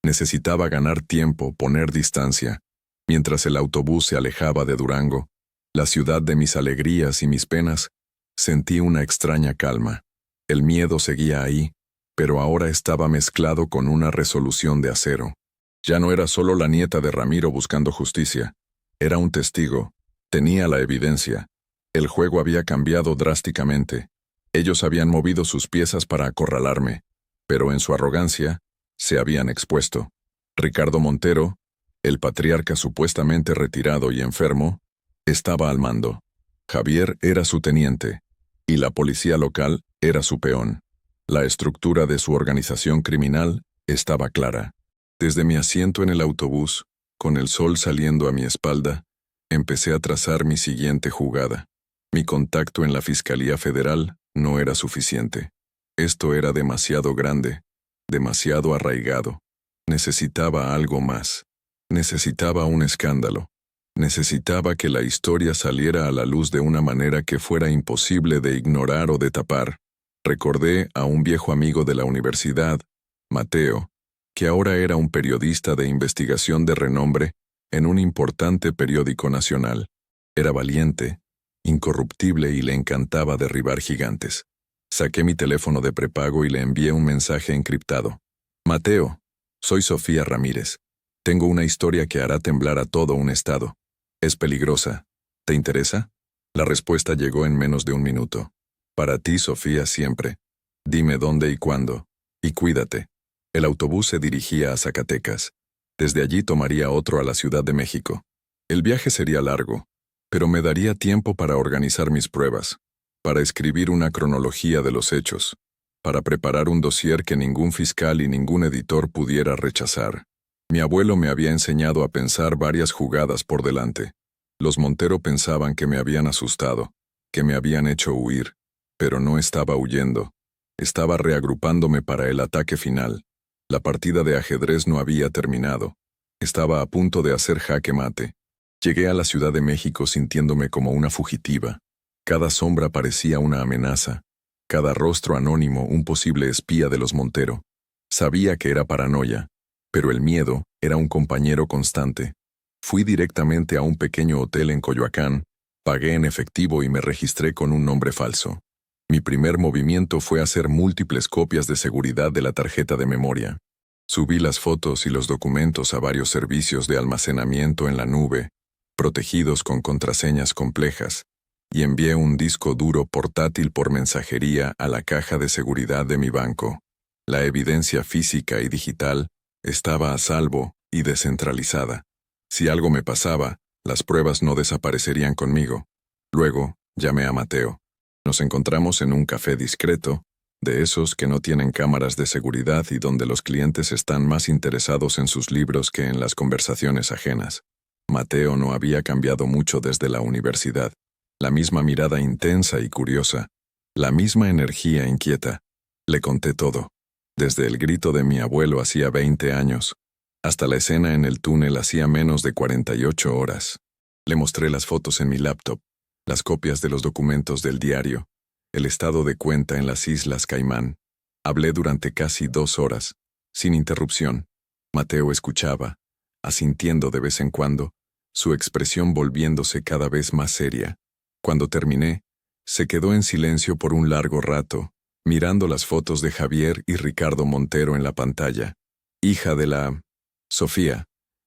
Necesitaba ganar tiempo, poner distancia. Mientras el autobús se alejaba de Durango, la ciudad de mis alegrías y mis penas, sentí una extraña calma. El miedo seguía ahí, pero ahora estaba mezclado con una resolución de acero. Ya no era solo la nieta de Ramiro buscando justicia. Era un testigo. Tenía la evidencia. El juego había cambiado drásticamente. Ellos habían movido sus piezas para acorralarme, pero en su arrogancia, se habían expuesto. Ricardo Montero, el patriarca supuestamente retirado y enfermo, estaba al mando. Javier era su teniente, y la policía local era su peón. La estructura de su organización criminal estaba clara. Desde mi asiento en el autobús, con el sol saliendo a mi espalda, empecé a trazar mi siguiente jugada. Mi contacto en la Fiscalía Federal no era suficiente. Esto era demasiado grande, demasiado arraigado. Necesitaba algo más. Necesitaba un escándalo. Necesitaba que la historia saliera a la luz de una manera que fuera imposible de ignorar o de tapar. Recordé a un viejo amigo de la universidad, Mateo, que ahora era un periodista de investigación de renombre en un importante periódico nacional. Era valiente, incorruptible y le encantaba derribar gigantes. Saqué mi teléfono de prepago y le envié un mensaje encriptado. Mateo, soy Sofía Ramírez. Tengo una historia que hará temblar a todo un estado. Es peligrosa. ¿Te interesa? La respuesta llegó en menos de un minuto. Para ti, Sofía, siempre. Dime dónde y cuándo. Y cuídate. El autobús se dirigía a Zacatecas. Desde allí tomaría otro a la Ciudad de México. El viaje sería largo, pero me daría tiempo para organizar mis pruebas, para escribir una cronología de los hechos, para preparar un dossier que ningún fiscal y ningún editor pudiera rechazar. Mi abuelo me había enseñado a pensar varias jugadas por delante. Los Montero pensaban que me habían asustado, que me habían hecho huir, pero no estaba huyendo. Estaba reagrupándome para el ataque final. La partida de ajedrez no había terminado. Estaba a punto de hacer jaque mate. Llegué a la Ciudad de México sintiéndome como una fugitiva. Cada sombra parecía una amenaza. Cada rostro anónimo un posible espía de los Montero. Sabía que era paranoia, pero el miedo era un compañero constante. Fui directamente a un pequeño hotel en Coyoacán, pagué en efectivo y me registré con un nombre falso. Mi primer movimiento fue hacer múltiples copias de seguridad de la tarjeta de memoria. Subí las fotos y los documentos a varios servicios de almacenamiento en la nube, protegidos con contraseñas complejas, y envié un disco duro portátil por mensajería a la caja de seguridad de mi banco. La evidencia física y digital estaba a salvo y descentralizada. Si algo me pasaba, las pruebas no desaparecerían conmigo. Luego, llamé a Mateo. Nos encontramos en un café discreto, de esos que no tienen cámaras de seguridad y donde los clientes están más interesados en sus libros que en las conversaciones ajenas. Mateo no había cambiado mucho desde la universidad. La misma mirada intensa y curiosa, la misma energía inquieta. Le conté todo, desde el grito de mi abuelo hacía 20 años, hasta la escena en el túnel hacía menos de 48 horas. Le mostré las fotos en mi laptop, las copias de los documentos del diario, el estado de cuenta en las Islas Caimán. Hablé durante casi 2 horas, sin interrupción. Mateo escuchaba, asintiendo de vez en cuando, su expresión volviéndose cada vez más seria. Cuando terminé, se quedó en silencio por un largo rato, mirando las fotos de Javier y Ricardo Montero en la pantalla. Hija de la... Sofía,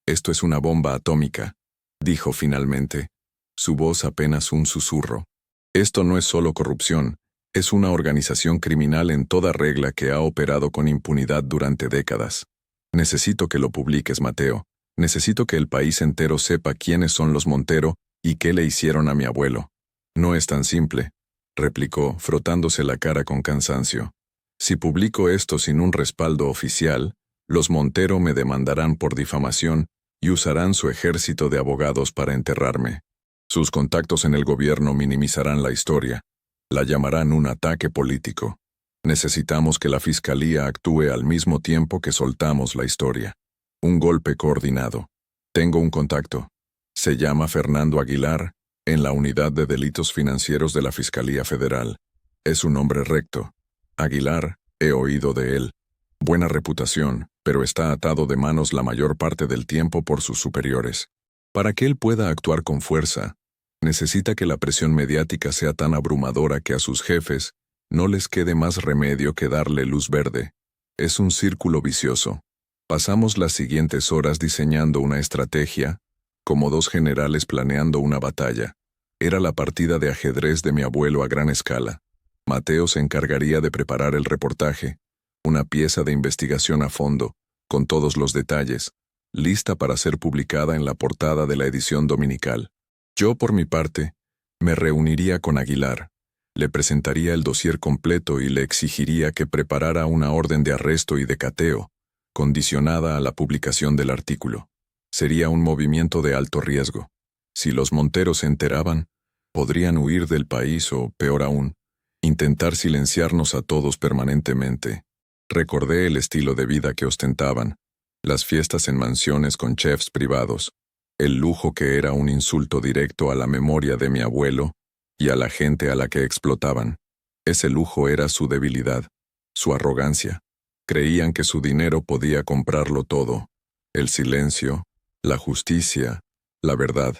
esto es una bomba atómica, dijo finalmente, su voz apenas un susurro. Esto no es solo corrupción, es una organización criminal en toda regla que ha operado con impunidad durante décadas. Necesito que lo publiques, Mateo. Necesito que el país entero sepa quiénes son los Montero y qué le hicieron a mi abuelo. No es tan simple, replicó, frotándose la cara con cansancio. Si publico esto sin un respaldo oficial, los Montero me demandarán por difamación y usarán su ejército de abogados para enterrarme. Sus contactos en el gobierno minimizarán la historia. La llamarán un ataque político. Necesitamos que la Fiscalía actúe al mismo tiempo que soltamos la historia. Un golpe coordinado. Tengo un contacto. Se llama Fernando Aguilar, en la Unidad de Delitos Financieros de la Fiscalía Federal. Es un hombre recto. Aguilar, he oído de él. Buena reputación, pero está atado de manos la mayor parte del tiempo por sus superiores. Para que él pueda actuar con fuerza, necesita que la presión mediática sea tan abrumadora que a sus jefes no les quede más remedio que darle luz verde. Es un círculo vicioso. Pasamos las siguientes horas diseñando una estrategia, como dos generales planeando una batalla. Era la partida de ajedrez de mi abuelo a gran escala. Mateo se encargaría de preparar el reportaje, una pieza de investigación a fondo, con todos los detalles, lista para ser publicada en la portada de la edición dominical. Yo, por mi parte, me reuniría con Aguilar, le presentaría el dossier completo y le exigiría que preparara una orden de arresto y de cateo, condicionada a la publicación del artículo. Sería un movimiento de alto riesgo. Si los Monteros se enteraban, podrían huir del país o, peor aún, intentar silenciarnos a todos permanentemente. Recordé el estilo de vida que ostentaban, las fiestas en mansiones con chefs privados, el lujo que era un insulto directo a la memoria de mi abuelo y a la gente a la que explotaban. Ese lujo era su debilidad, su arrogancia. Creían que su dinero podía comprarlo todo: el silencio, la justicia, la verdad.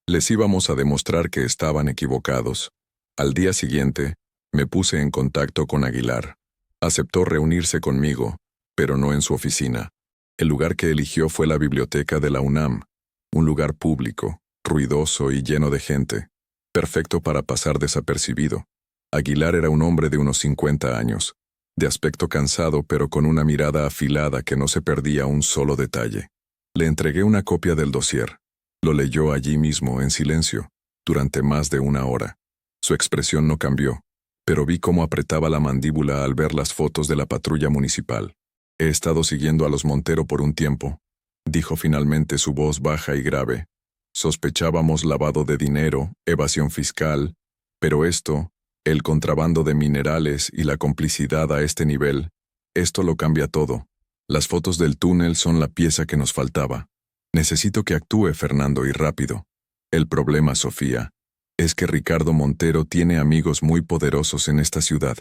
Les íbamos a demostrar que estaban equivocados. Al día siguiente, me puse en contacto con Aguilar. Aceptó reunirse conmigo, pero no en su oficina. El lugar que eligió fue la biblioteca de la UNAM, un lugar público, ruidoso y lleno de gente, perfecto para pasar desapercibido. Aguilar era un hombre de unos 50 años, de aspecto cansado pero con una mirada afilada que no se perdía un solo detalle. Le entregué una copia del dossier. Lo leyó allí mismo, en silencio, durante más de una hora. Su expresión no cambió, pero vi cómo apretaba la mandíbula al ver las fotos de la patrulla municipal. He estado siguiendo a los Montero por un tiempo, dijo finalmente, su voz baja y grave. Sospechábamos lavado de dinero, evasión fiscal, pero esto, el contrabando de minerales y la complicidad a este nivel, esto lo cambia todo. Las fotos del túnel son la pieza que nos faltaba. Necesito que actúe, Fernando, y rápido. El problema, Sofía, es que Ricardo Montero tiene amigos muy poderosos en esta ciudad,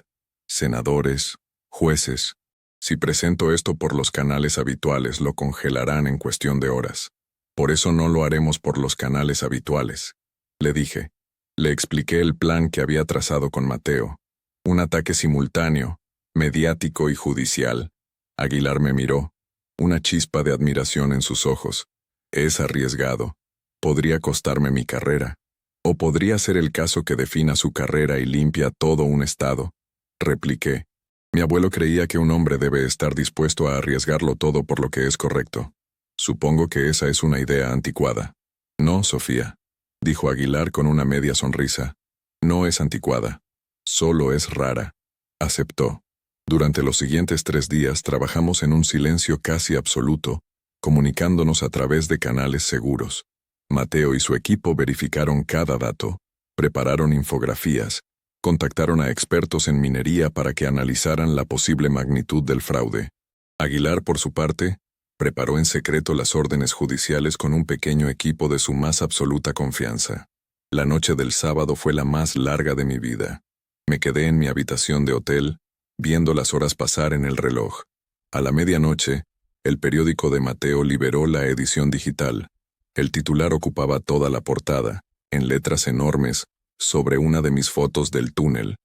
senadores, jueces. Si presento esto por los canales habituales, lo congelarán en cuestión de horas. Por eso no lo haremos por los canales habituales, le dije. Le expliqué el plan que había trazado con Mateo. Un ataque simultáneo, mediático y judicial. Aguilar me miró, una chispa de admiración en sus ojos. Es arriesgado. Podría costarme mi carrera. O podría ser el caso que defina su carrera y limpia todo un estado. Repliqué. Mi abuelo creía que un hombre debe estar dispuesto a arriesgarlo todo por lo que es correcto. Supongo que esa es una idea anticuada. No, Sofía, dijo Aguilar con una media sonrisa. No es anticuada. Solo es rara. Aceptó. Durante los siguientes 3 días trabajamos en un silencio casi absoluto, comunicándonos a través de canales seguros. Mateo y su equipo verificaron cada dato, prepararon infografías, contactaron a expertos en minería para que analizaran la posible magnitud del fraude. Aguilar, por su parte, preparó en secreto las órdenes judiciales con un pequeño equipo de su más absoluta confianza. La noche del sábado fue la más larga de mi vida. Me quedé en mi habitación de hotel, viendo las horas pasar en el reloj. A la medianoche, el periódico de Mateo liberó la edición digital. El titular ocupaba toda la portada, en letras enormes, sobre una de mis fotos del túnel: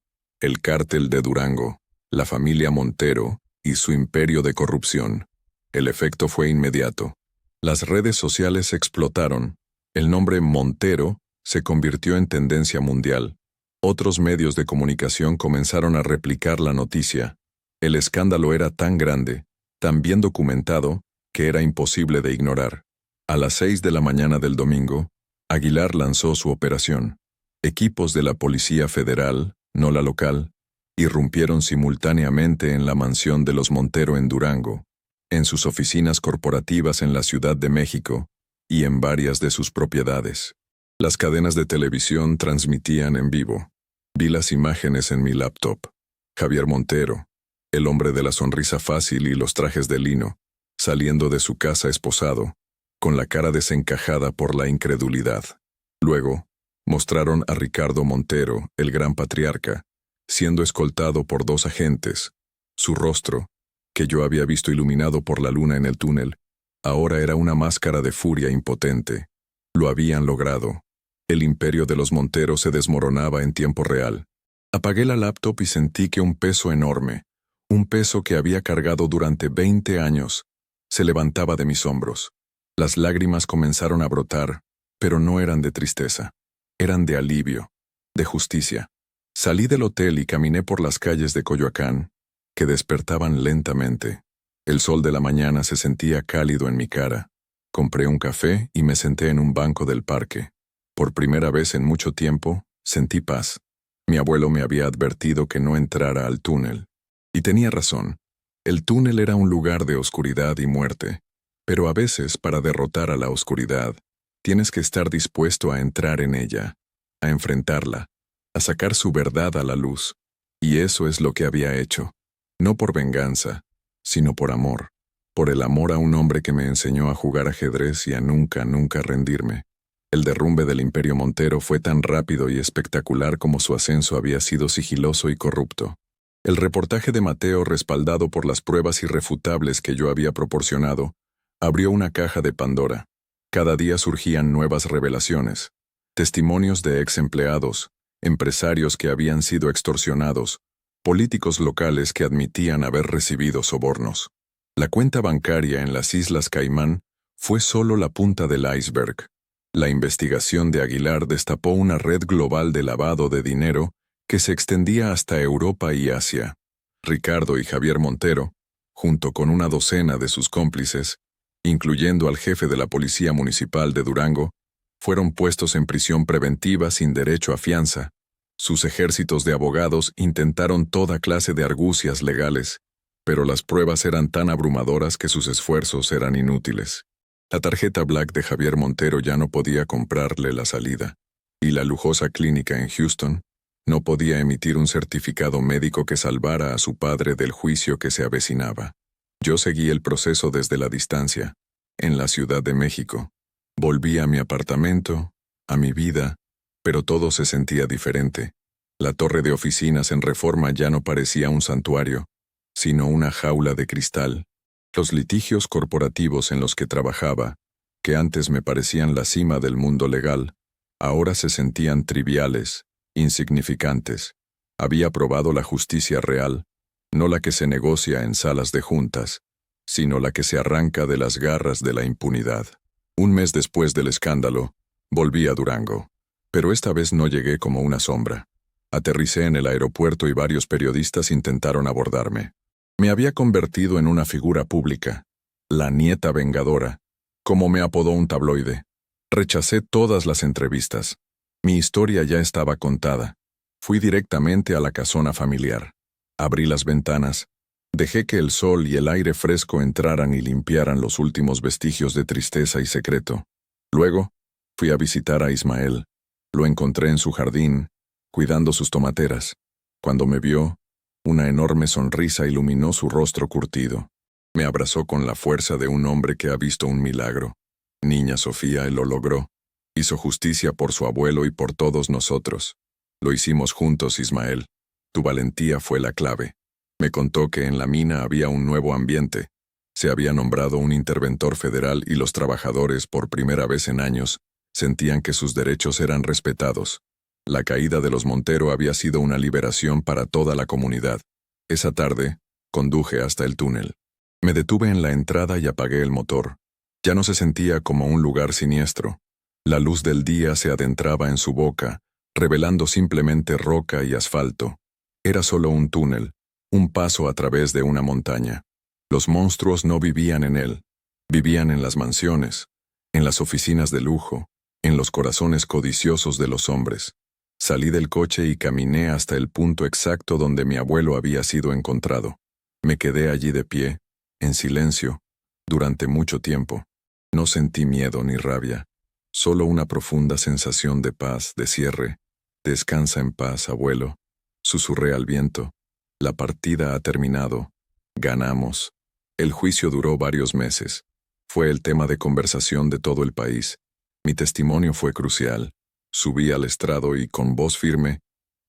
el cártel de Durango, la familia Montero y su imperio de corrupción. El efecto fue inmediato. Las redes sociales explotaron. El nombre Montero se convirtió en tendencia mundial. Otros medios de comunicación comenzaron a replicar la noticia. El escándalo era tan grande, tan bien documentado, que era imposible de ignorar. A las 6 de la mañana del domingo, Aguilar lanzó su operación. Equipos de la Policía Federal, no la local, irrumpieron simultáneamente en la mansión de los Montero en Durango, en sus oficinas corporativas en la Ciudad de México y en varias de sus propiedades. Las cadenas de televisión transmitían en vivo. Vi las imágenes en mi laptop. Javier Montero, el hombre de la sonrisa fácil y los trajes de lino, saliendo de su casa esposado, con la cara desencajada por la incredulidad. Luego, mostraron a Ricardo Montero, el gran patriarca, siendo escoltado por 2 agentes. Su rostro, que yo había visto iluminado por la luna en el túnel, ahora era una máscara de furia impotente. Lo habían logrado. El imperio de los Montero se desmoronaba en tiempo real. Apagué la laptop y sentí que un peso enorme, un peso que había cargado durante 20 años, se levantaba de mis hombros. Las lágrimas comenzaron a brotar, pero no eran de tristeza. Eran de alivio, de justicia. Salí del hotel y caminé por las calles de Coyoacán, que despertaban lentamente. El sol de la mañana se sentía cálido en mi cara. Compré un café y me senté en un banco del parque. Por primera vez en mucho tiempo, sentí paz. Mi abuelo me había advertido que no entrara al túnel. Y tenía razón. El túnel era un lugar de oscuridad y muerte. Pero a veces, para derrotar a la oscuridad, tienes que estar dispuesto a entrar en ella, a enfrentarla, a sacar su verdad a la luz. Y eso es lo que había hecho. No por venganza, sino por amor. Por el amor a un hombre que me enseñó a jugar ajedrez y a nunca rendirme. El derrumbe del Imperio Montero fue tan rápido y espectacular como su ascenso había sido sigiloso y corrupto. El reportaje de Mateo, respaldado por las pruebas irrefutables que yo había proporcionado, abrió una caja de Pandora. Cada día surgían nuevas revelaciones. Testimonios de ex empleados, empresarios que habían sido extorsionados, políticos locales que admitían haber recibido sobornos. La cuenta bancaria en las Islas Caimán fue solo la punta del iceberg. La investigación de Aguilar destapó una red global de lavado de dinero que se extendía hasta Europa y Asia. Ricardo y Javier Montero, junto con una docena de sus cómplices, incluyendo al jefe de la Policía Municipal de Durango, fueron puestos en prisión preventiva sin derecho a fianza. Sus ejércitos de abogados intentaron toda clase de argucias legales, pero las pruebas eran tan abrumadoras que sus esfuerzos eran inútiles. La tarjeta Black de Javier Montero ya no podía comprarle la salida, y la lujosa clínica en Houston no podía emitir un certificado médico que salvara a su padre del juicio que se avecinaba. Yo seguí el proceso desde la distancia, en la Ciudad de México. Volví a mi apartamento, a mi vida, pero todo se sentía diferente. La torre de oficinas en Reforma ya no parecía un santuario, sino una jaula de cristal. Los litigios corporativos en los que trabajaba, que antes me parecían la cima del mundo legal, ahora se sentían triviales, insignificantes. Había probado la justicia real, no la que se negocia en salas de juntas, sino la que se arranca de las garras de la impunidad. Un mes después del escándalo, volví a Durango, pero esta vez no llegué como una sombra. Aterricé en el aeropuerto y varios periodistas intentaron abordarme. Me había convertido en una figura pública, la nieta vengadora, como me apodó un tabloide. Rechacé todas las entrevistas. Mi historia ya estaba contada. Fui directamente a la casona familiar. Abrí las ventanas. Dejé que el sol y el aire fresco entraran y limpiaran los últimos vestigios de tristeza y secreto. Luego, fui a visitar a Ismael. Lo encontré en su jardín, cuidando sus tomateras. Cuando me vio, una enorme sonrisa iluminó su rostro curtido. Me abrazó con la fuerza de un hombre que ha visto un milagro. Niña Sofía, él lo logró. Hizo justicia por su abuelo y por todos nosotros. Lo hicimos juntos, Ismael. Tu valentía fue la clave. Me contó que en la mina había un nuevo ambiente. Se había nombrado un interventor federal y los trabajadores, por primera vez en años, sentían que sus derechos eran respetados. La caída de los Montero había sido una liberación para toda la comunidad. Esa tarde, conduje hasta el túnel. Me detuve en la entrada y apagué el motor. Ya no se sentía como un lugar siniestro. La luz del día se adentraba en su boca, revelando simplemente roca y asfalto. Era solo un túnel, un paso a través de una montaña. Los monstruos no vivían en él. Vivían en las mansiones, en las oficinas de lujo, en los corazones codiciosos de los hombres. Salí del coche y caminé hasta el punto exacto donde mi abuelo había sido encontrado. Me quedé allí de pie, en silencio, durante mucho tiempo. No sentí miedo ni rabia, solo una profunda sensación de paz, de cierre. Descansa en paz, abuelo. Susurré al viento. La partida ha terminado. Ganamos. El juicio duró varios meses. Fue el tema de conversación de todo el país. Mi testimonio fue crucial. Subí al estrado y, con voz firme,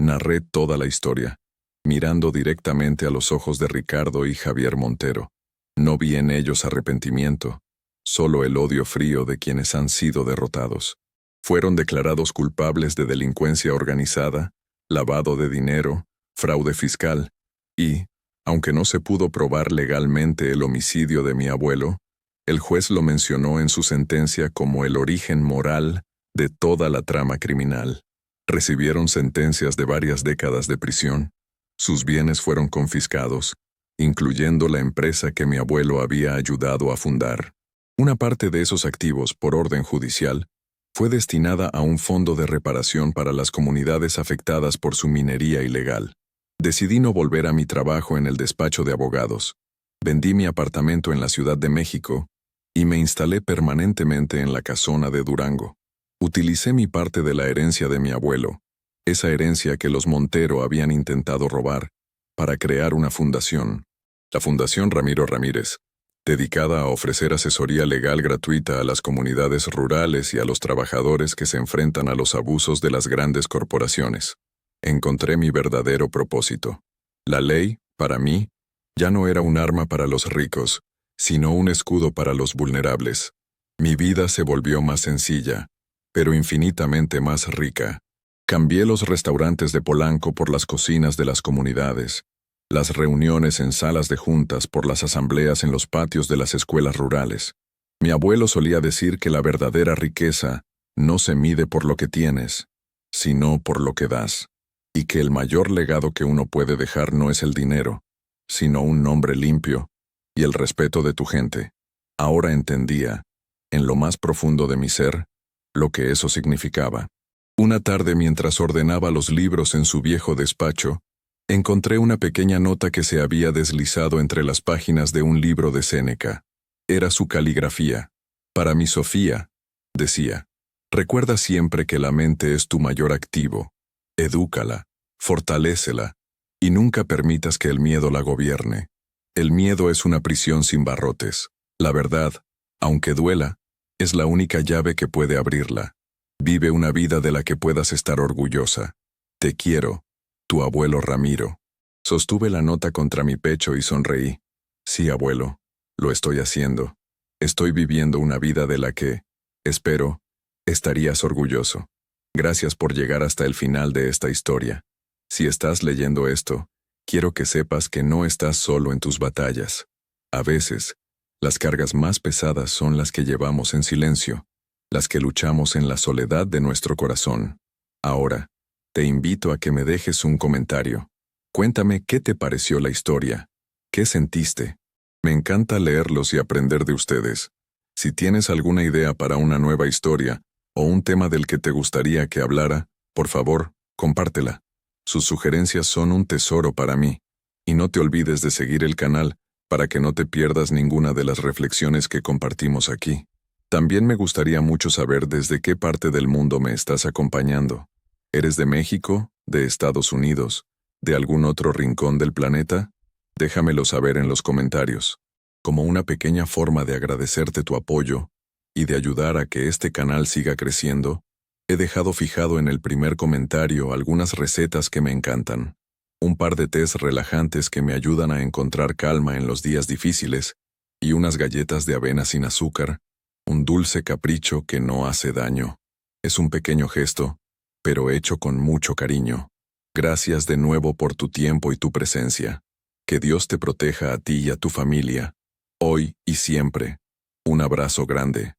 narré toda la historia. mirando directamente a los ojos de Ricardo y Javier Montero. No vi en ellos arrepentimiento, solo el odio frío de quienes han sido derrotados. Fueron declarados culpables de delincuencia organizada, lavado de dinero, fraude fiscal, y, aunque no se pudo probar legalmente el homicidio de mi abuelo, el juez lo mencionó en su sentencia como el origen moral de toda la trama criminal. Recibieron sentencias de varias décadas de prisión. Sus bienes fueron confiscados, incluyendo la empresa que mi abuelo había ayudado a fundar. Una parte de esos activos, por orden judicial, fue destinada a un fondo de reparación para las comunidades afectadas por su minería ilegal. Decidí no volver a mi trabajo en el despacho de abogados. Vendí mi apartamento en la Ciudad de México y me instalé permanentemente en la casona de Durango. Utilicé mi parte de la herencia de mi abuelo, esa herencia que los Montero habían intentado robar, para crear una fundación, la Fundación Ramiro Ramírez, dedicada a ofrecer asesoría legal gratuita a las comunidades rurales y a los trabajadores que se enfrentan a los abusos de las grandes corporaciones. Encontré mi verdadero propósito. La ley, para mí, ya no era un arma para los ricos, sino un escudo para los vulnerables. Mi vida se volvió más sencilla, pero infinitamente más rica. Cambié los restaurantes de Polanco por las cocinas de las comunidades, las reuniones en salas de juntas por las asambleas en los patios de las escuelas rurales. Mi abuelo solía decir que la verdadera riqueza no se mide por lo que tienes, sino por lo que das, y que el mayor legado que uno puede dejar no es el dinero, sino un nombre limpio y el respeto de tu gente. Ahora entendía, en lo más profundo de mi ser, lo que eso significaba. Una tarde, mientras ordenaba los libros en su viejo despacho, encontré una pequeña nota que se había deslizado entre las páginas de un libro de Séneca. Era su caligrafía. Para mi Sofía, decía, recuerda siempre que la mente es tu mayor activo. Edúcala, fortalécela, y nunca permitas que el miedo la gobierne. El miedo es una prisión sin barrotes. La verdad, aunque duela, es la única llave que puede abrirla. Vive una vida de la que puedas estar orgullosa. Te quiero, tu abuelo Ramiro. Sostuve la nota contra mi pecho y sonreí. Sí, abuelo, lo estoy haciendo. Estoy viviendo una vida de la que, espero, estarías orgulloso. Gracias por llegar hasta el final de esta historia. Si estás leyendo esto, quiero que sepas que no estás solo en tus batallas. A veces, las cargas más pesadas son las que llevamos en silencio, las que luchamos en la soledad de nuestro corazón. Ahora, te invito a que me dejes un comentario. Cuéntame qué te pareció la historia. ¿Qué sentiste? Me encanta leerlos y aprender de ustedes. Si tienes alguna idea para una nueva historia o un tema del que te gustaría que hablara, por favor, compártela. Sus sugerencias son un tesoro para mí. Y no te olvides de seguir el canal para que no te pierdas ninguna de las reflexiones que compartimos aquí. También me gustaría mucho saber desde qué parte del mundo me estás acompañando. ¿Eres de México, de Estados Unidos, de algún otro rincón del planeta? Déjamelo saber en los comentarios. Como una pequeña forma de agradecerte tu apoyo y de ayudar a que este canal siga creciendo, he dejado fijado en el primer comentario algunas recetas que me encantan. Un par de tés relajantes que me ayudan a encontrar calma en los días difíciles, y unas galletas de avena sin azúcar, un dulce capricho que no hace daño. Es un pequeño gesto, pero hecho con mucho cariño. Gracias de nuevo por tu tiempo y tu presencia. Que Dios te proteja a ti y a tu familia, hoy y siempre. Un abrazo grande.